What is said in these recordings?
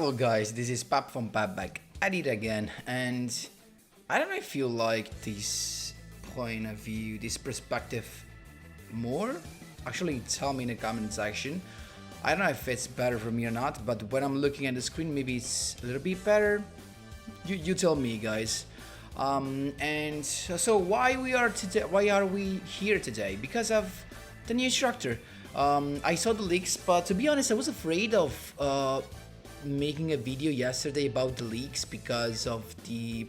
Hello guys, this is Pap from Pap back at it again, and I don't know if you like this point of view, this perspective more. Actually, tell me in the comment section. I don't know if it's better for me or not, but when I'm looking at the screen, maybe it's a little bit better. You tell me, guys. And so why are we here today? Because of the new structure. I saw the leaks, but to be honest, I was afraid of making a video yesterday about the leaks because of the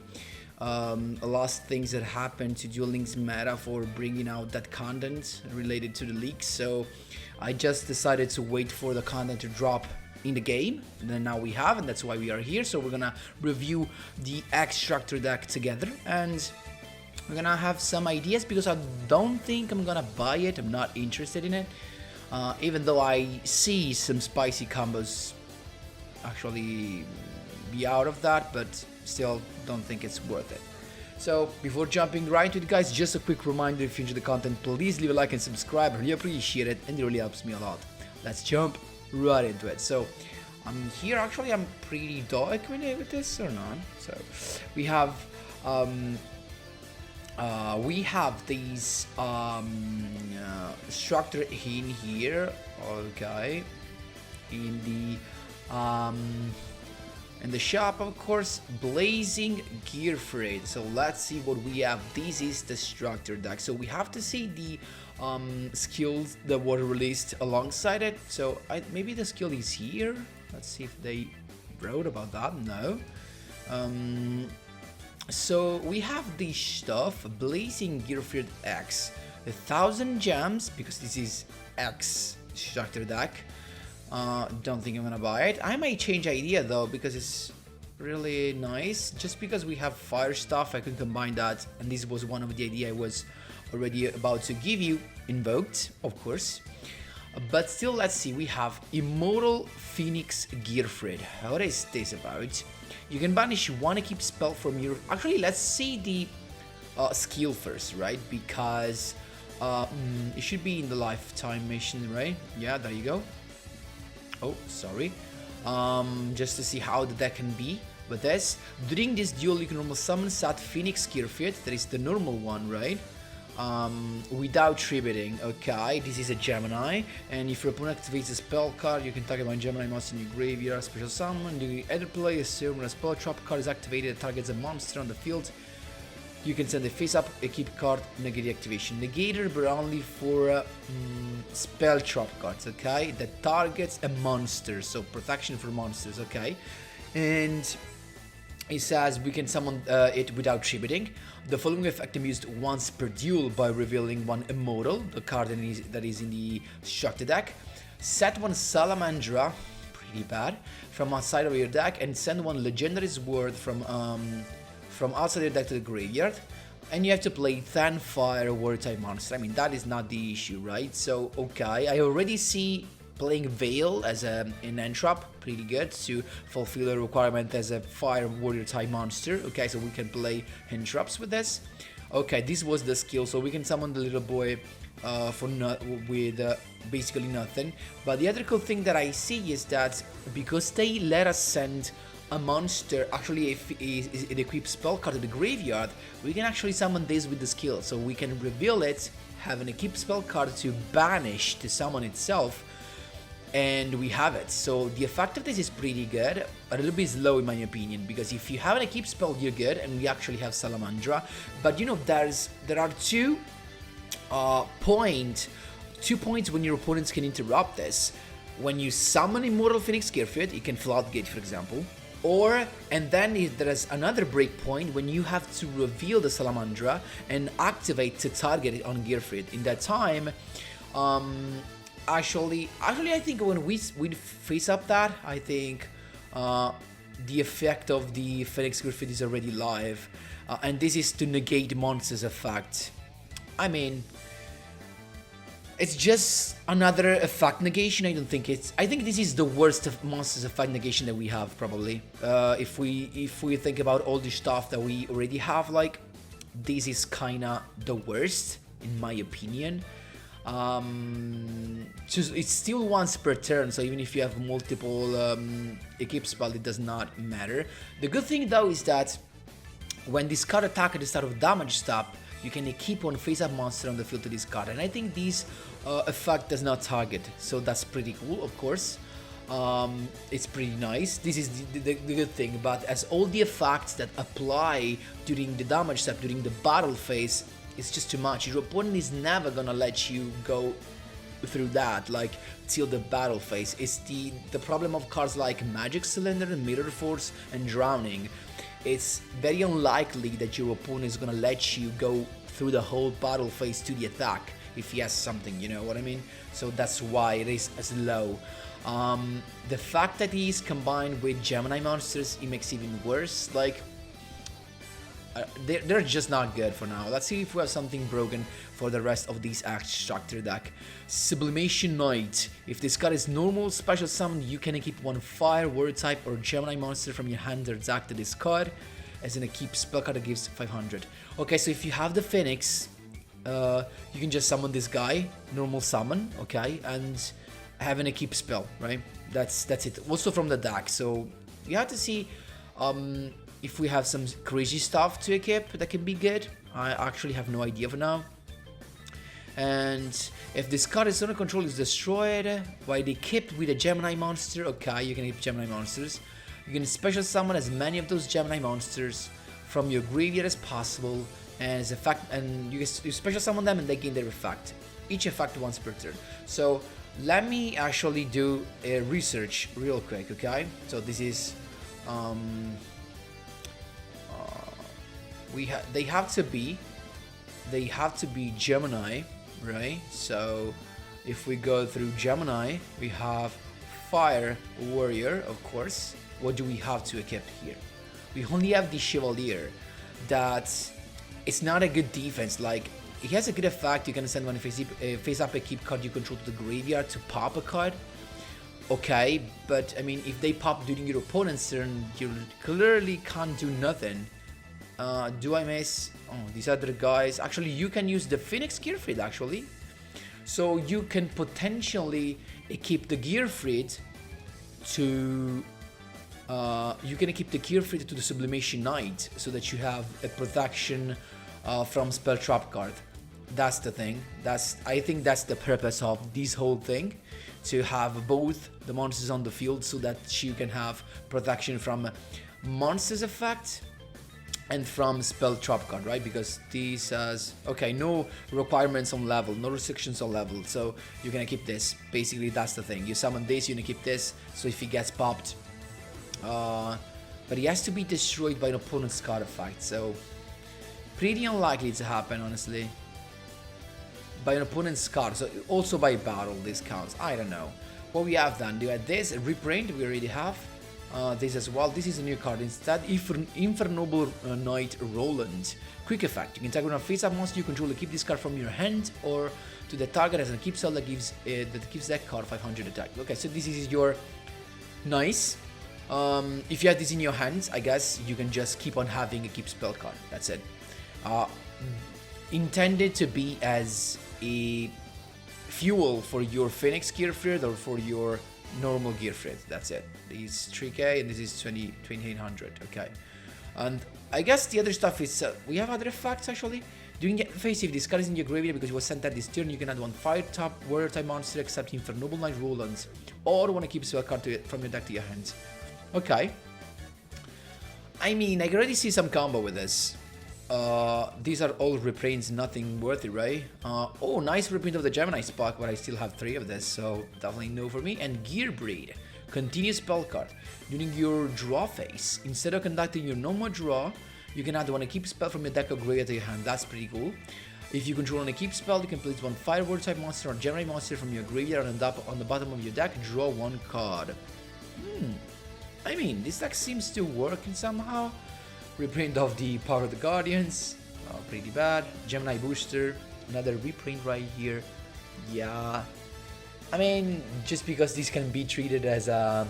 last things that happened to Duel Links meta for bringing out that content related to the leaks. So I just decided to wait for the content to drop in the game, and then now we have, and that's why we are here. So we're gonna review the X structure deck together, and we're gonna have some ideas because I don't think I'm gonna buy it. I'm not interested in it, even though I see some spicy combos actually be out of that, but still don't think it's worth it. So before jumping right into it, guys, just a quick reminder: if you enjoy the content, please leave a like and subscribe. I really appreciate it, and it really helps me a lot. Let's jump right into it. So I'm here. Actually, I'm pretty documented with this or not. So we have these structure in here. Okay, in the shop, of course, Blazing GEARFRIED. So let's see what we have. This is the structure deck. So we have to see the skills that were released alongside it. So maybe the skill is here. Let's see if they wrote about that. No. So we have this stuff: Blazing GEARFRIED X, 1,000 gems, because this is X structure deck. Don't think I'm gonna buy it. I might change idea though, because it's really nice. Just because we have fire stuff, I can combine that, and this was one of the idea I was already about to give you, invoked, of course. But still, let's see. We have Immortal Phoenix GEARFRIED. What is this about? You can banish one equip spell from your... Actually, let's see the skill first, right? Because it should be in the lifetime mission, right? Yeah, there you go. Oh, sorry. Just to see how the deck can be with this. During this duel, you can normal summon Sat Phoenix GEARFRIED. That is the normal one, right? Without tributing. Okay, this is a Gemini, and if your opponent activates a spell card, you can target one Gemini monster in your graveyard, special summon. Do you either play a serum when a spell trap card is activated that targets a monster on the field? You can send a face-up, equip card, negate activation. Negator, but only for spell trap cards, okay? That targets a monster, so protection for monsters, okay? And it says we can summon it without tributing. The following effect is used once per duel by revealing one Immortal, the card that is in the structure deck. Set one Salamandra, pretty bad, from outside of your deck, and send one Legendary Sword from outside your deck to the graveyard, and you have to play 10 fire warrior type monster. I mean, that is not the issue, right? So okay, I already see playing Veil as an entrap pretty good to fulfill the requirement as a fire warrior type monster. Okay, so we can play entraps with this. Okay, this was the skill, so we can summon the little boy with basically nothing. But the other cool thing that I see is that because they let us send a monster, actually if it equips spell card to the graveyard, we can actually summon this with the skill. So we can reveal it, have an equip spell card to banish to summon itself, and we have it. So the effect of this is pretty good, a little bit slow in my opinion, because if you have an equip spell, you're good, and we actually have Salamandra. But you know, there are two points when your opponents can interrupt this. When you summon Immortal Phoenix GEARFRIED, it can floodgate, for example. And then there is another breakpoint when you have to reveal the Salamandra and activate to target it on GEARFRIED. In that time, actually, I think when we face up that, I think the effect of the Phoenix GEARFRIED is already live, and this is to negate monsters effect. I mean, it's just another effect negation. I think this is the worst of monsters effect negation that we have, probably. If we think about all the stuff that we already have, like, this is kinda the worst in my opinion. It's still once per turn, so even if you have multiple equip spell, it does not matter. The good thing though is that when this card attack at the start of damage stop, you can equip one face-up monster on the field to this card, and I think this effect does not target, so that's pretty cool, of course. It's pretty nice. This is the good thing, but as all the effects that apply during the damage step, during the battle phase, it's just too much. Your opponent is never gonna let you go through that, like, till the battle phase. It's the problem of cards like Magic Cylinder, Mirror Force, and Drowning. It's very unlikely that your opponent is gonna let you go through the whole battle phase to the attack if he has something, you know what I mean? So that's why it is as low. The fact that he is combined with Gemini monsters, it makes it even worse. Like, they're just not good for now. Let's see if we have something broken for the rest of this Extractor deck. Sublimation Knight. If this card is normal special summon, you can equip one fire, word type, or Gemini monster from your hand or deck to this card as an equip spell card that gives 500. Okay, so if you have the Phoenix, you can just summon this guy, normal summon, okay, and have an equip spell, right? That's it. Also from the deck. So you have to see if we have some crazy stuff to equip that can be good. I actually have no idea for now. And if this card is under control is destroyed while equipped with a Gemini monster, okay, you can equip Gemini monsters. You can special summon as many of those Gemini monsters from your graveyard as possible, and as effect, and you special summon them and they gain their effect. Each effect once per turn. So let me actually do a research real quick, okay? So this is they have to be Gemini, right? So if we go through Gemini, we have Fire Warrior, of course. What do we have to equip here? We only have the Chevalier. That it's not a good defense. Like, it has a good effect. You can send one face-up equip card you control to the graveyard to pop a card. Okay, but I mean, if they pop during your opponent's turn, you clearly can't do nothing. Do I miss? Oh, these other guys. Actually, you can use the Phoenix GEARFRIED, actually. So you can potentially equip the GEARFRIED to... you can equip the GEARFRIED to the Sublimation Knight, so that you have a protection from spell trap card. That's the thing. I think that's the purpose of this whole thing, to have both the monsters on the field so that you can have protection from monsters effect and from spell trap card, right? Because this has, okay, no requirements on level, no restrictions on level, so you can keep this. Basically, that's the thing. You summon this, you can keep this, so if he gets popped, but he has to be destroyed by an opponent's card effect, so pretty unlikely to happen, honestly. By an opponent's card, so also by battle this counts. I don't know. What we have done, do we have this, Reprint, we already have. This as well. This is a new card instead. Infernoble Knight Roland. Quick effect. You can target a face-up monster you control to keep this card from your hand or to the target as a keep spell that gives that card 500 attack. Okay, so this is your nice. If you have this in your hands, I guess you can just keep on having a keep spell card. That's it. Intended to be as a fuel for your Phoenix GEARFRIED or for your normal GEARFRIED. That's it. This is 3k and this is 2800. Okay, and I guess the other stuff is we have other effects actually. During the phase, if this card is in your graveyard because it was sent at this turn, you can add one fire type warrior type monster except Infernoble Knight Roland, or want to keep spell card from your deck to your hands. Okay, I mean, I can already see some combo with this. These are all reprints, nothing worthy, right? Oh, nice reprint of the Gemini Spark, but I still have 3 of this, so definitely no for me. And Gearbreed, continuous spell card. During your draw phase, instead of conducting your normal draw, you can add one keep spell from your deck or graveyard to your hand. That's pretty cool. If you control an keep spell, you can place one fire word type monster or Gemini monster from your graveyard and on the bottom of your deck, draw 1 card. I mean, this deck seems to work somehow. Reprint of the Power of the Guardians, pretty bad. Gemini Booster, another reprint right here. Yeah, I mean, just because this can be treated as a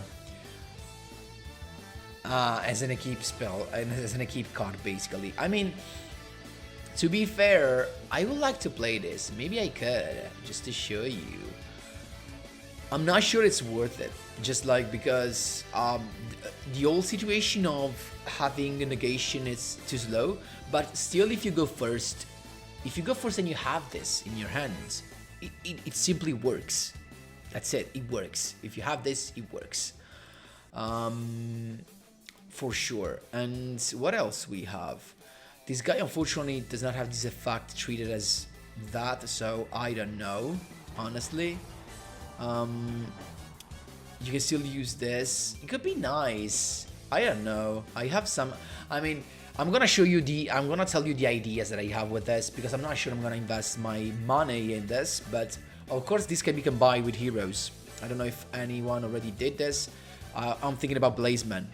as an keep spell and as an keep card, basically. I mean, To be fair, I would like to play this. Maybe I could, just to show you. I'm not sure it's worth it. Just like because the old situation of having a negation is too slow. But still, if you go first and you have this in your hands, it simply works. That's it. It works. If you have this, it works. For sure. And what else we have? This guy unfortunately does not have this effect treated as that, so I don't know, honestly. You can still use this. It could be nice. I don't know. I have some. I mean, I'm gonna tell you the ideas that I have with this because I'm not sure I'm gonna invest my money in this. But of course, this can be combined with heroes. I don't know if anyone already did this. I'm thinking about Blazeman.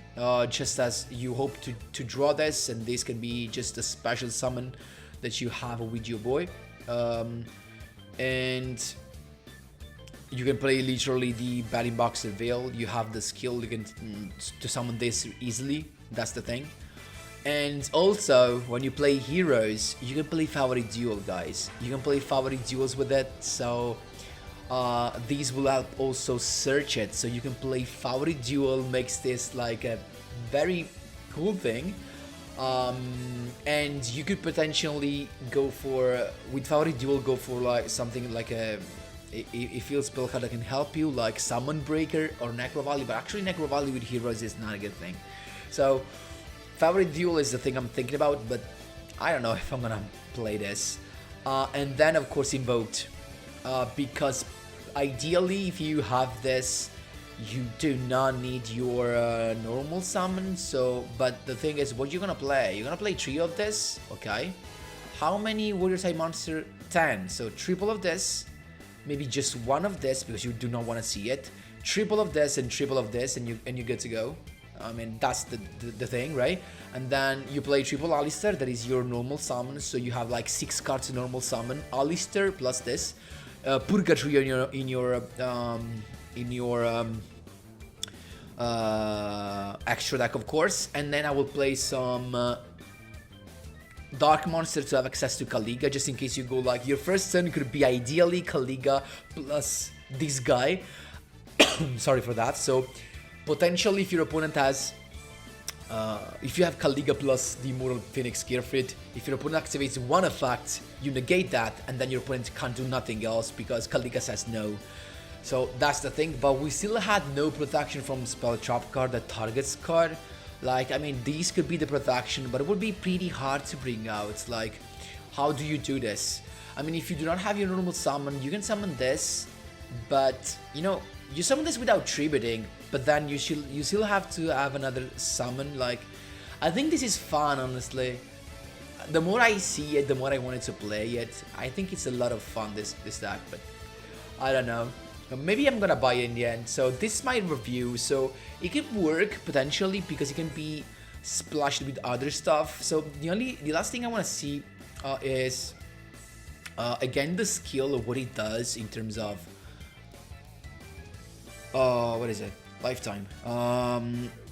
Just as you hope to draw this, and this can be just a special summon that you have with your boy. And you can play literally the Batting Boxer Veil. You have the skill you can to summon this easily. That's the thing. And also, when you play heroes, you can play favorite duel, guys. You can play favorite duels with it. So these will help also search it. So you can play favorite duel, makes this like a very cool thing. And you could potentially go for with favorite duel, go for like something like a. If you spell card that can help you, like Summon Breaker or Necro Valley, but actually Necro Valley with heroes is not a good thing. So favorite duel is the thing I'm thinking about, but I don't know if I'm gonna play this. And then of course Invoked, because ideally if you have this, you do not need your normal summon. So, but the thing is, what you're gonna play? You're gonna play 3 of this, okay? How many warrior type monster? 10. So triple of this. Maybe just 1 of this because you do not want to see it. Triple of this and triple of this, and you're good to go. I mean, that's the thing, right? And then you play triple Alistair, that is your normal summon. So you have like 6 cards normal summon. Alistair plus this, Purgatory in your extra deck, of course. And then I will play some Dark Monster to have access to Caliga, just in case you go like your first turn could be ideally Caliga plus this guy. Sorry for that. So potentially if your opponent has if you have Caliga plus the Immortal Phoenix GEARFRIED, if your opponent activates 1 effect, you negate that, and then your opponent can't do nothing else because Caliga says no. So that's the thing, but we still had no protection from Spell Trap card, the targets card. Like, I mean, these could be the protection, but it would be pretty hard to bring out. Like, how do you do this? I mean, if you do not have your normal summon, you can summon this, but, you know, you summon this without tributing, but then you still have to have another summon. Like, I think this is fun, honestly. The more I see it, the more I wanted to play it. I think it's a lot of fun, this deck, but I don't know. Maybe I'm gonna buy it in the end. So this is my review. So it could work potentially because it can be splashed with other stuff. So the last thing I want to see is again the skill of what it does in terms of what is it? Lifetime.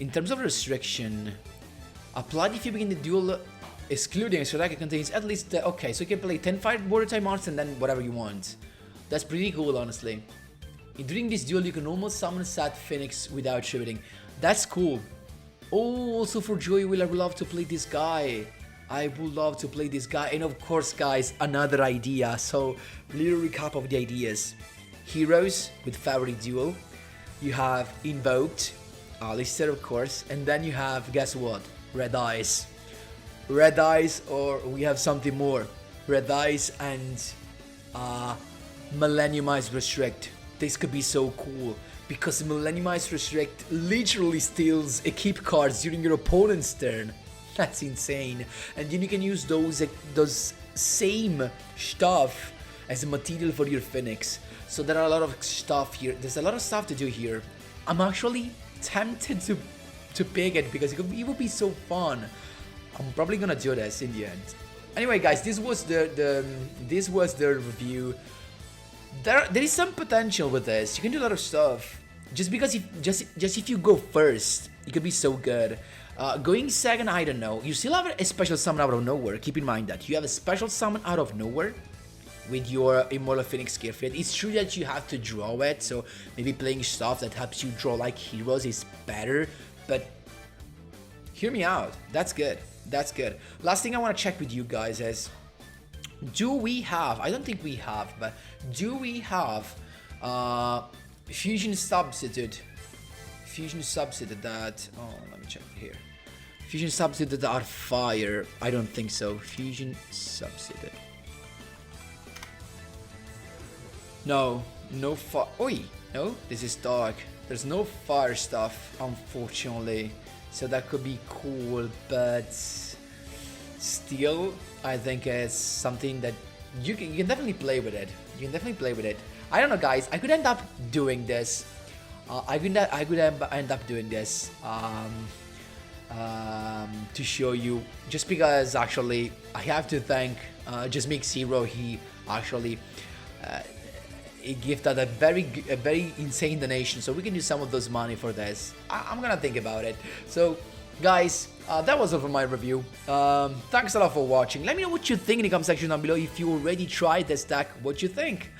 In terms of restriction, applied if you begin the duel excluding extra deck, it contains at least okay. So you can play 10 fight border type monsters and then whatever you want. That's pretty cool, honestly. During this duel, you can almost summon Sad Phoenix without tributing. That's cool. Oh, also for Joy, I would love to play this guy. I would love to play this guy. And of course, guys, another idea. So, little recap of the ideas. Heroes with favorite duel. You have Invoked, Alistair, of course. And then you have, guess what? Red Eyes. Red Eyes, or we have something more. Red Eyes and Millenniumized Restrict. This could be so cool because Millenniumized Restrict literally steals equip cards during your opponent's turn. That's insane. And then you can use those same stuff as a material for your Phoenix. So there are a lot of stuff here. There's a lot of stuff to do here. I'm actually tempted to pick it because it would be so fun. I'm probably gonna do this in the end. Anyway, guys, this was the review. There is some potential with this. You can do a lot of stuff. Just because if you go first, it could be so good. Going second, I don't know. You still have a special summon out of nowhere. Keep in mind that you have a special summon out of nowhere with your Immortal Phoenix GEARFRIED. It's true that you have to draw it, so maybe playing stuff that helps you draw like heroes is better, but hear me out. That's good. That's good. Last thing I want to check with you guys is, do we have, I don't think we have, but do we have fusion substitute that, oh, let me check here. Fusion substitute that are fire? I don't think so. Fusion substitute. No, no fire. Oi, no, this is dark. There's no fire stuff, unfortunately. So that could be cool, but still, I think it's something that you can definitely play with it. You can definitely play with it. I don't know, guys. I could end up doing this. I could end up doing this to show you, just because actually I have to thank Just Make Zero. He actually he gifted a very insane donation, so we can use some of those money for this. I'm gonna think about it. So guys, that was all for my review. Thanks a lot for watching. Let me know what you think in the comment section down below. If you already tried this deck, what you think.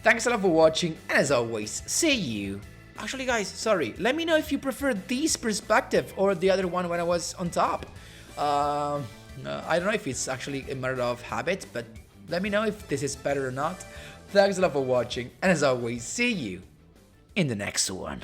Thanks a lot for watching, and as always, see you. Actually guys, sorry, let me know if you prefer this perspective or the other one when I was on top. I don't know if it's actually a matter of habit, but let me know if this is better or not. Thanks a lot for watching, and as always, see you in the next one.